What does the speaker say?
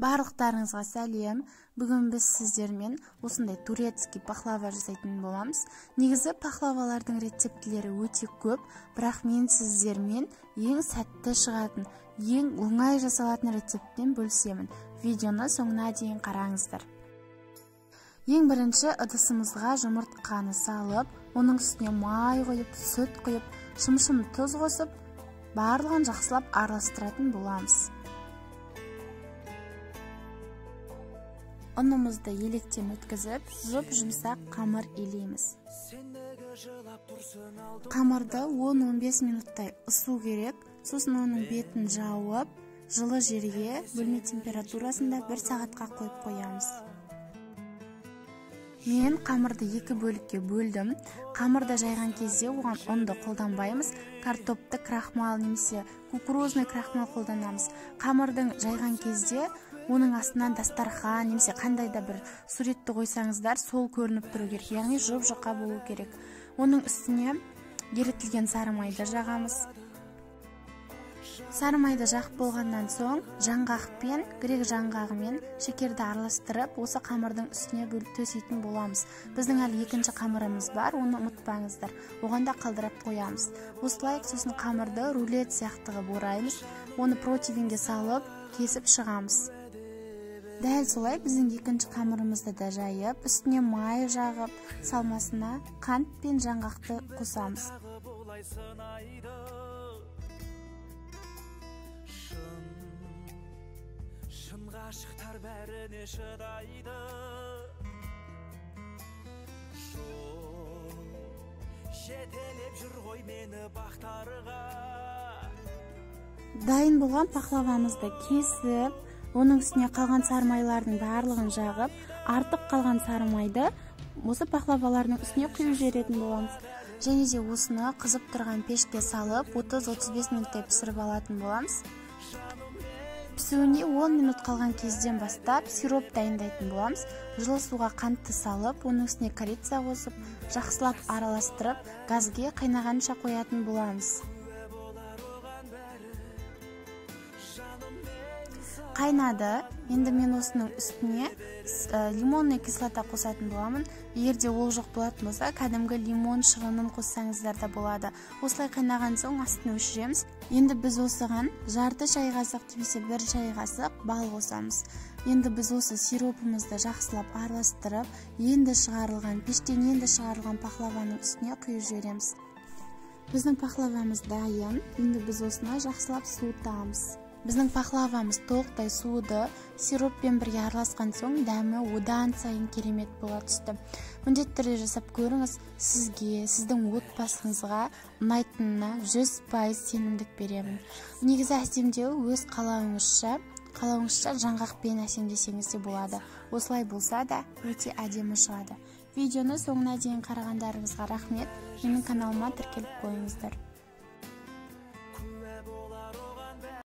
Барлықтарыңызға сәлем. Бүгін біз сіздермен осындай турецкий пахлава жасайтын боламыз. Негізі пахлавалардың рецептілері өте көп, бірақ мен сіздермен ең сәтті шығатын, ең оңай жасалатын рецептпен бөлісемін. Видеоны соңына дейін қараңыздар. Ең бірінші ыдысымызға жұмыртқаны салып, оның үстіне май құйып, сүт құйып, шым-шым тұз қосып, барлығын жақсылап араластыратын боламыз. Ұнымызды електен өткізіп, жұмсақ қамыр илейміз. Қамырды 10-15 минуттай ысу керек, сосын оның бетін жауып, жылы жерге бөлме температурасында 1 сағатқа қойып қоямыз. Мен қамырды 2 бөлікке бөлдім. Қамырды жайған кезде оған ұнды қолданбаймыз, картопты крахмал немесе кукурузный крахмал қолданамыз. Қамырдың жайған кезде оның астынан дастархан немесе қандай да бір суретті қойсаңыздар, сол көрініп тұру керек, яғни жұп-жұқа болу керек. Оның үстіне ерітілген сары майды жағамыз. Сары майды жағып болғаннан соң жаңғақпен, грек жаңғағымен шекерді араластырып, осы қамырдың үстіне төсейтін боламыз. Біздің әлі екінші қамырымыз бар, оны ұмытпаңыздар. Оған да қалдырып қоямыз. Осылай сосын қамырды рулет сияқты қылып ораймыз. Оны противенге салып, кесіп шығамыз. Дәл солай біздің екінші қамырымызды да жайып, үстіне май жағып, салмасына қант пен жаңғақты қосамыз. Ғашықтар бәріне шыдайды, жетелеп жүр ғой мені бақтарға. Дайын болған пахлавамызды кесіп, оның үстіне қалған сармайлардың барлығын жағып, артық қалған сармайды осы пахлавалардың үстіне құйып жіберетін боламыз. Және де осыны қызып тұрған пешке салып 30-35 минуттай пісіріп алатын боламыз. Пісуіне 10 минут қалған кезден бастап сироп дайындайтын боламыз. Жылы суға қантты салып, оның үстіне корица қосып, жақсылап араластырып, газге қайнағанша қоятын боламыз. Қайнады. Енді мен осының үстіне лимонный кислота қосатын боламын. Егерде ол жоқ болатын болса, кәдімгі лимон шырынын қоссаңыздар да болады. Осылай қайнаған соң астын өшіреміз. Енді біз осыған жарты шай қасық немесе 1 шай қасық бал қосамыз. Енді біз осы сиропымызды жақсылап араластырып, пештен енді шығарылған пахлаваның үстіне құйып жібереміз. Біздің пахлавамыз дайын. Енді біз осыны жақсылап суытамыз. Біздің пахлавамыз толықтай суыды, сироппен бірге араласқан соң дәмі одан сайын керемет бола түсті. Міндетті түрде жасап көріңіз, сізге, сіздің отбасыңызға ұнайтынына 100% сенімдік беремін. Негізі әсемдеу өз қалауыңызша жаңғақпен әсемдесеңіз де болады. Осылай болса да өте әдемі шығады. Видеоны соңына дейін қарағандарыңызға рахмет. Менің каналыма тіркеліп қойыңыздар.